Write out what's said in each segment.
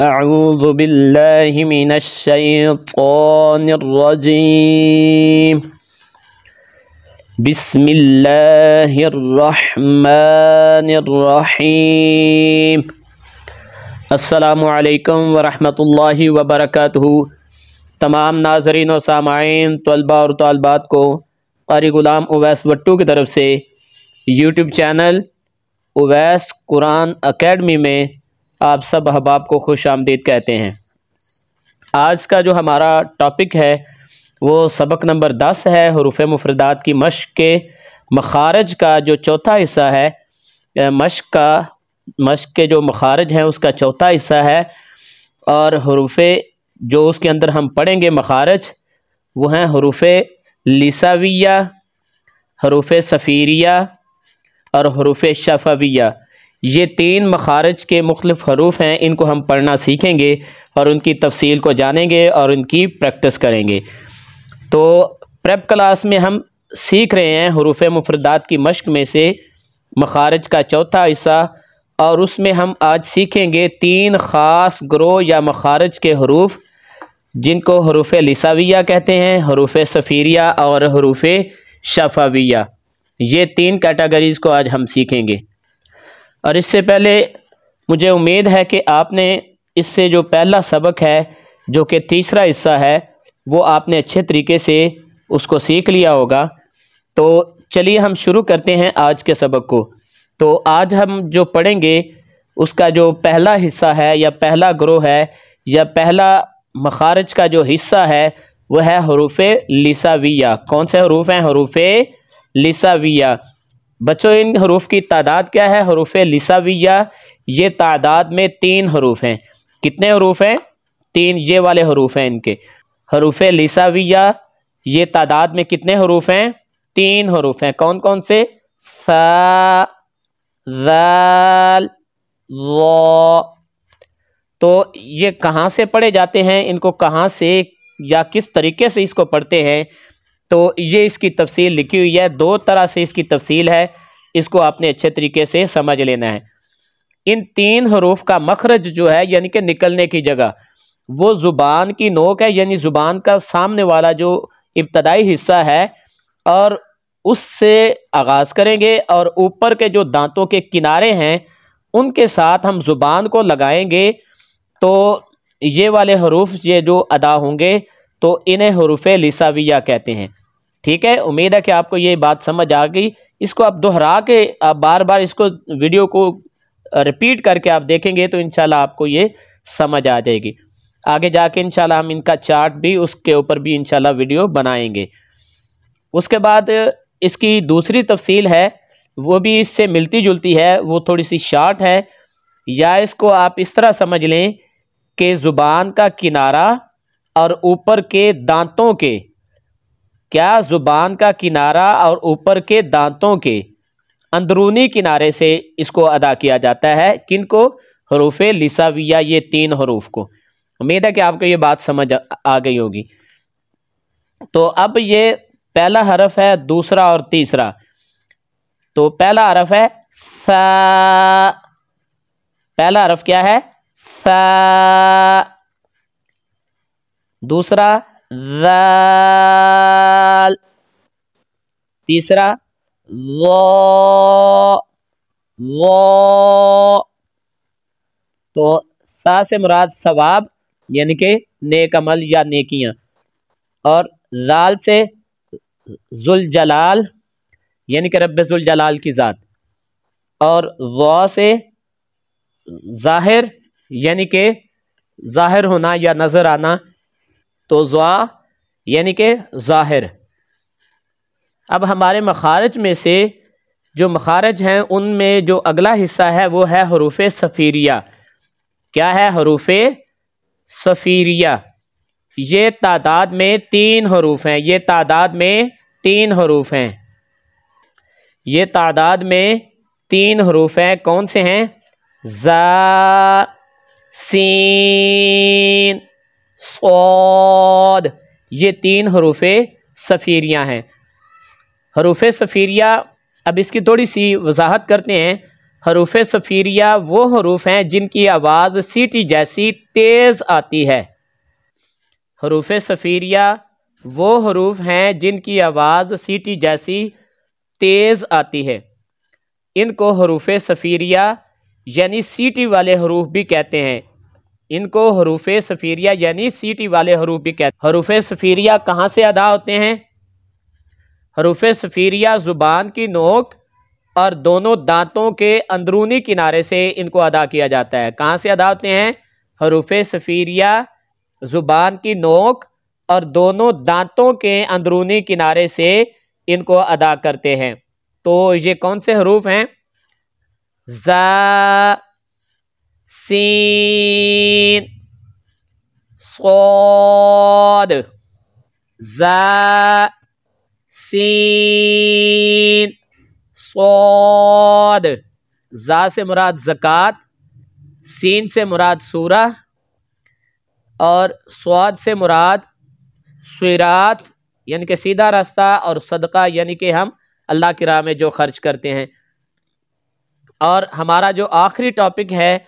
اعوذ باللہ من الشیطان الرجیم بسم اللہ الرحمن الرحیم السلام علیکم ورحمۃ اللہ وبرکاتہ۔ تمام ناظرین و سامعین، طلباء اور طالبات کو قاری غلام اویس وٹو کی طرف سے یوٹیوب چینل اویس قرآن اکیڈمی میں آپ سب احباب کو خوش آمدید کہتے ہیں۔ آج کا جو ہمارا ٹاپک ہے وہ سبق نمبر 10 ہے، حروف مفردات کی مشق کے مخارج کا جو چوتھا حصہ ہے، مشق کے جو مخارج ہیں اس کا چوتھا حصہ ہے، اور حروف جو اس کے اندر ہم پڑھیں گے مخارج وہ ہیں حروف لساویہ، حروف صفیریہ اور حروف شفویہ۔ یہ تین مخارج کے مختلف حروف ہیں، ان کو ہم پڑھنا سیکھیں گے اور ان کی تفصیل کو جانیں گے اور ان کی پریکٹس کریں گے۔ تو پریپ کلاس میں ہم سیکھ رہے ہیں حروف مفردات کی مشق میں سے مخارج کا چوتھا حصہ، اور اس میں ہم آج سیکھیں گے تین خاص گروہ یا مخارج کے حروف، جن کو حروف لساویہ کہتے ہیں، حروف صفیریہ اور حروف شفویہ۔ یہ تین کیٹیگریز کو آج ہم سیکھیں گے۔ اور اس سے پہلے مجھے امید ہے کہ آپ نے اس سے جو پہلا سبق ہے جو کہ تیسرا حصہ ہے وہ آپ نے اچھے طریقے سے اس کو سیکھ لیا ہوگا۔ تو چلیے ہم شروع کرتے ہیں آج کے سبق کو۔ تو آج ہم جو پڑھیں گے اس کا جو پہلا حصہ ہے یا پہلا گروہ ہے یا پہلا مخارج کا جو حصہ ہے وہ ہے حروف لساویہ۔ کون سے حروف ہیں؟ حروف لساویہ۔ بچوں ان حروف کی تعداد کیا ہے؟ حروف لساویہ یہ تعداد میں 3 حروف ہیں۔ کتنے حروف ہیں؟ 3، یہ والے حروف ہیں ان کے۔ حروف لساویہ یہ تعداد میں کتنے حروف ہیں؟ 3 حروف ہیں۔ کون کون سے؟ ثا، ذال، ظا۔ تو یہ کہاں سے پڑھے جاتے ہیں؟ ان کو کہاں سے یا کس طریقے سے اس کو پڑھتے ہیں؟ تو یہ اس کی تفصیل لکھی ہوئی ہے، 2 طرح سے اس کی تفصیل ہے، اس کو آپ نے اچھے طریقے سے سمجھ لینا ہے۔ ان 3 حروف کا مخرج جو ہے یعنی کہ نکلنے کی جگہ وہ زبان کی نوک ہے، یعنی زبان کا سامنے والا جو ابتدائی حصہ ہے، اور اس سے آغاز کریں گے اور اوپر کے جو دانتوں کے کنارے ہیں ان کے ساتھ ہم زبان کو لگائیں گے تو یہ والے حروف یہ جو ادا ہوں گے تو انہیں حروف لساویہ کہتے ہیں۔ ٹھیک ہے، امید ہے کہ آپ کو یہ بات سمجھ آ گئی۔ اس کو آپ دہرا کے آپ بار بار اس کو ویڈیو کو ریپیٹ کر کے آپ دیکھیں گے تو انشاءاللہ آپ کو یہ سمجھ آ جائے گی۔ آگے جا کے انشاءاللہ ہم ان کا چارٹ بھی اس کے اوپر بھی انشاءاللہ ویڈیو بنائیں گے۔ اس کے بعد اس کی دوسری تفصیل ہے وہ بھی اس سے ملتی جلتی ہے، وہ تھوڑی سی شارٹ ہے، یا اس کو آپ اس طرح سمجھ لیں کہ زبان کا کنارہ اور اوپر کے دانتوں کے، کیا زبان کا کنارہ اور اوپر کے دانتوں کے اندرونی کنارے سے اس کو ادا کیا جاتا ہے۔ کن کو؟ حروف لساویہ، یہ 3 حروف کو۔ امید ہے کہ آپ کو یہ بات سمجھ آ گئی ہوگی۔ تو اب یہ پہلا حرف ہے، دوسرا اور تیسرا۔ تو پہلا حرف ہے ثا۔ پہلا حرف کیا ہے؟ ثا۔ دوسرا ذال۔ تیسرا ظا۔ ظا۔ تو ثا سے مراد ثواب یعنی کہ نیک عمل یا نیکیاں، اور ذال سے ذوالجلال یعنی کہ رب ذوالجلال کی ذات، اور ظا سے ظاہر یعنی کہ ظاہر ہونا یا نظر آنا، تو ظا یعنی کہ ظاہر۔ اب ہمارے مخارج میں سے جو مخارج ہیں ان میں جو اگلا حصہ ہے وہ ہے حروف صفیریہ۔ کیا ہے؟ حروف صفیریہ۔ یہ تعداد میں 3 حروف ہیں۔ یہ تعداد میں 3 حروف ہیں۔ یہ تعداد میں 3 حروف ہیں۔ کون سے ہیں؟ زا، سین، صاد۔ یہ 3 حروف صفیریہ ہیں۔ حروف صفیریہ، اب اس کی تھوڑی سی وضاحت کرتے ہیں۔ حروف صفیریہ وہ حروف ہیں جن کی آواز سیٹی جیسی تیز آتی ہے۔ حروف صفیریہ وہ حروف ہیں جن کی آواز سیٹی جیسی تیز آتی ہے۔ ان کو حروف صفیریہ یعنی سیٹی والے حروف بھی کہتے ہیں۔ ان کو حروف صفیریہ یعنی سیٹی والے حروف بھی کہتے ہیں۔ حروف صفیریہ کہاں سے ادا ہوتے ہیں؟ حروف صفیریہ زبان کی نوک اور دونوں دانتوں کے اندرونی کنارے سے ان کو ادا کیا جاتا ہے۔ کہاں سے ادا ہوتے ہیں؟ حروف صفیریہ زبان کی نوک اور دونوں دانتوں کے اندرونی کنارے سے ان کو ادا کرتے ہیں۔ تو یہ کون سے حروف ہیں؟ زا، سین، صاد، زا، سین، صاد۔ زا سے مراد زکوٰۃ، سین سے مراد سورہ اور صاد سے مراد صراط یعنی کہ سیدھا راستہ، اور صدقہ یعنی کہ ہم اللہ کی راہ میں جو خرچ کرتے ہیں۔ اور ہمارا جو آخری ٹاپک ہے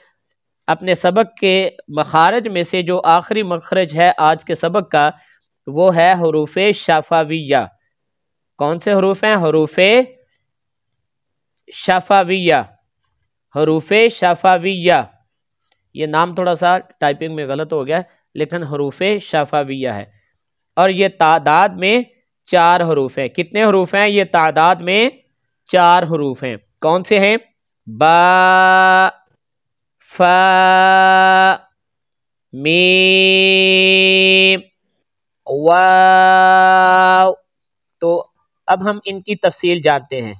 اپنے سبق کے مخارج میں سے، جو آخری مخرج ہے آج کے سبق کا، وہ ہے حروف شفویہ۔ کون سے حروف ہیں؟ حروف شفویہ۔ حروف شفویہ، یہ نام تھوڑا سا ٹائپنگ میں غلط ہو گیا لیکن حروف شفویہ ہے، اور یہ تعداد میں 4 حروف ہیں۔ کتنے حروف ہیں؟ یہ تعداد میں 4 حروف ہیں۔ کون سے ہیں؟ با، فا، میم، واو۔ تو اب ہم ان کی تفصیل جانتے ہیں۔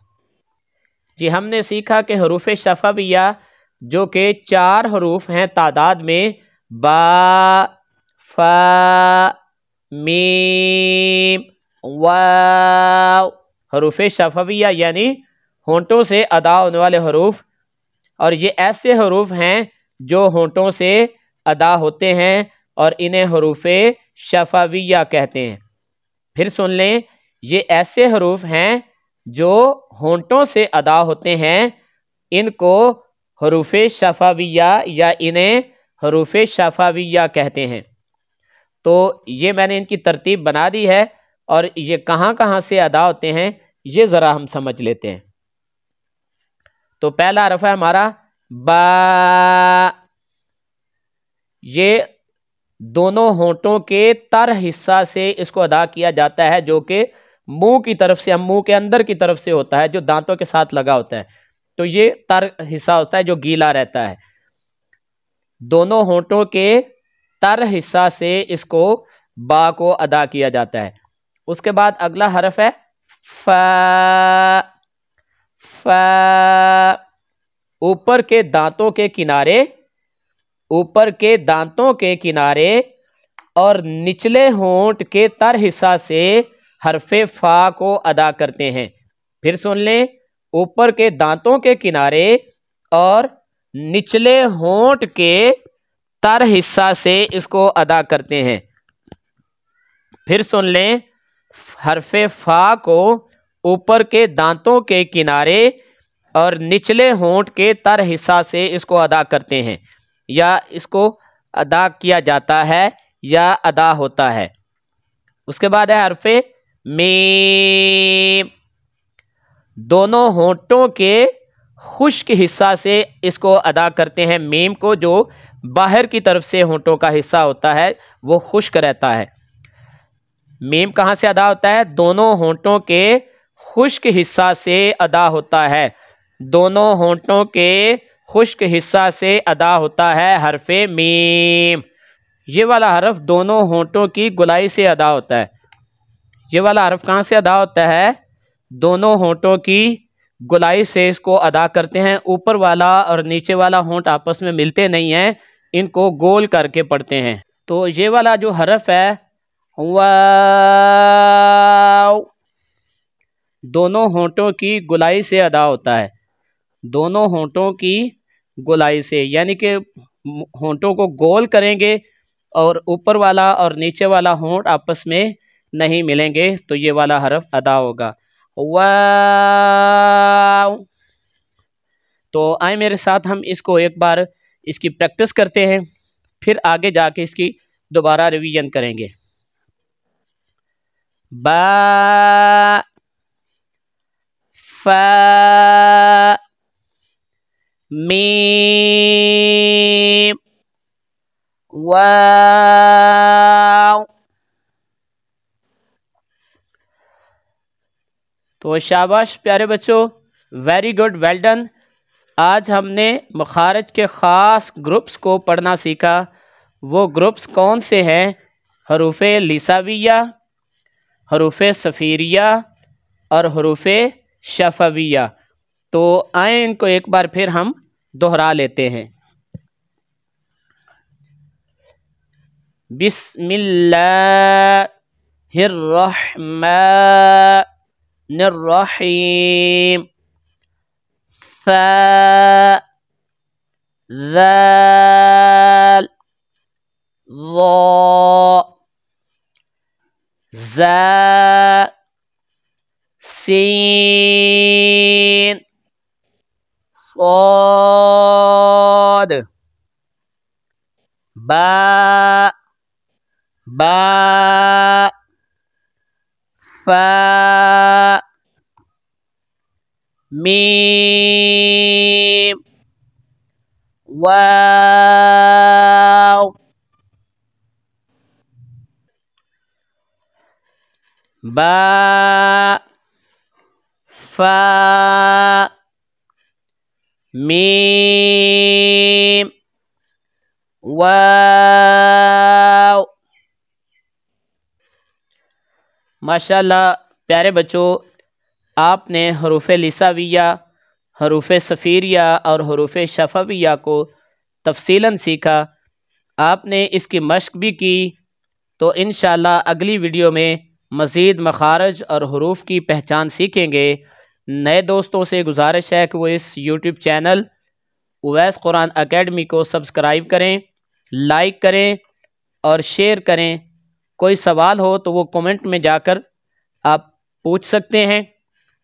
جی ہم نے سیکھا کہ حروف شفویہ جو کہ 4 حروف ہیں تعداد میں، با، فا، میم، واو۔ حروف شفویہ یعنی ہونٹوں سے ادا ہونے والے حروف، اور یہ ایسے حروف ہیں جو ہونٹوں سے ادا ہوتے ہیں اور انہیں حروف شفویہ کہتے ہیں۔ پھر سن لیں، یہ ایسے حروف ہیں جو ہونٹوں سے ادا ہوتے ہیں، ان کو حروف شفویہ یا انہیں حروف شفویہ کہتے ہیں۔ تو یہ میں نے ان کی ترتیب بنا دی ہے، اور یہ کہاں کہاں سے ادا ہوتے ہیں یہ ذرا ہم سمجھ لیتے ہیں۔ تو پہلا حرف ہے ہمارا با۔ یہ دونوں ہونٹوں کے تر حصہ سے اس کو ادا کیا جاتا ہے، جو کہ منہ کی طرف سے، منہ کے اندر کی طرف سے ہوتا ہے، جو دانتوں کے ساتھ لگا ہوتا ہے۔ تو یہ تر حصہ ہوتا ہے جو گیلا رہتا ہے۔ دونوں ہونٹوں کے تر حصہ سے اس کو با کو ادا کیا جاتا ہے۔ اس کے بعد اگلا حرف ہے فا۔ فا، اوپر کے دانتوں کے کنارے، اوپر کے دانتوں کے کنارے اور نچلے ہونٹ کے تر حصہ سے حرف فا کو ادا کرتے ہیں۔ پھر سن لیں، اوپر کے دانتوں کے کنارے اور نچلے ہونٹ کے تر حصہ سے اس کو ادا کرتے ہیں۔ پھر سن لیں، حرف فا کو اوپر کے دانتوں کے کنارے اور نچلے ہونٹ کے تر حصہ سے اس کو ادا کرتے ہیں، یا اس کو ادا کیا جاتا ہے یا ادا ہوتا ہے۔ اس کے بعد ہے حرف میم۔ دونوں ہونٹوں کے خشک حصہ سے اس کو ادا کرتے ہیں۔ میم کو جو باہر کی طرف سے ہونٹوں کا حصہ ہوتا ہے وہ خشک رہتا ہے۔ میم کہاں سے ادا ہوتا ہے؟ دونوں ہونٹوں کے خشک حصہ سے ادا ہوتا ہے۔ دونوں ہونٹوں کے خشک حصہ سے ادا ہوتا ہے حرف میم۔ یہ والا حرف دونوں ہونٹوں کی گولائی سے ادا ہوتا ہے۔ یہ والا حرف کہاں سے ادا ہوتا ہے؟ دونوں ہونٹوں کی گولائی سے اس کو ادا کرتے ہیں۔ اوپر والا اور نیچے والا ہونٹ آپس میں ملتے نہیں ہیں، ان کو گول کر کے پڑھتے ہیں۔ تو یہ والا جو حرف ہے واو، دونوں ہونٹوں کی گولائی سے ادا ہوتا ہے۔ دونوں ہونٹوں کی گولائی سے، یعنی کہ ہونٹوں کو گول کریں گے اور اوپر والا اور نیچے والا ہونٹ آپس میں نہیں ملیں گے، تو یہ والا حرف ادا ہوگا۔ واو۔ تو آئیں میرے ساتھ ہم اس کو ایک بار اس کی پریکٹس کرتے ہیں، پھر آگے جا کے اس کی دوبارہ ریویژن کریں گے۔ با، فا، میم، واو۔ تو شاباش پیارے بچوں، ویری گڈ، ویل ڈن۔ آج ہم نے مخارج کے خاص گروپس کو پڑھنا سیکھا۔ وہ گروپس کون سے ہیں؟ حروف لساویہ، حروف صفیریہ اور حروف شفویہ۔ تو آئیں ان کو ایک بار پھر ہم دہرا لیتے ہیں۔ بسم اللہ الرحمن الرحیم۔ ثا، ذال، ظا، زا، سین، صاد، با، با، فا، میم، واو، با، فا، میم، واو۔ ماشاءاللہ پیارے بچوں، آپ نے حروف لساویہ، حروف صفیریہ اور حروف شفویہ کو تفصیلاً سیکھا۔ آپ نے اس کی مشق بھی کی، تو انشاءاللہ اگلی ویڈیو میں مزید مخارج اور حروف کی پہچان سیکھیں گے۔ نئے دوستوں سے گزارش ہے کہ وہ اس یوٹیوب چینل اویس قرآن اکیڈمی کو سبسکرائب کریں، لائک کریں اور شیئر کریں۔ کوئی سوال ہو تو وہ کومنٹ میں جا کر آپ پوچھ سکتے ہیں۔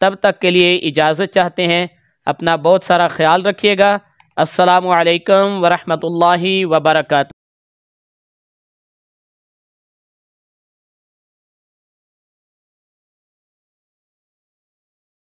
تب تک کے لیے اجازت چاہتے ہیں۔ اپنا بہت سارا خیال رکھیے گا۔ السلام علیکم ورحمۃ اللہ وبرکاتہ۔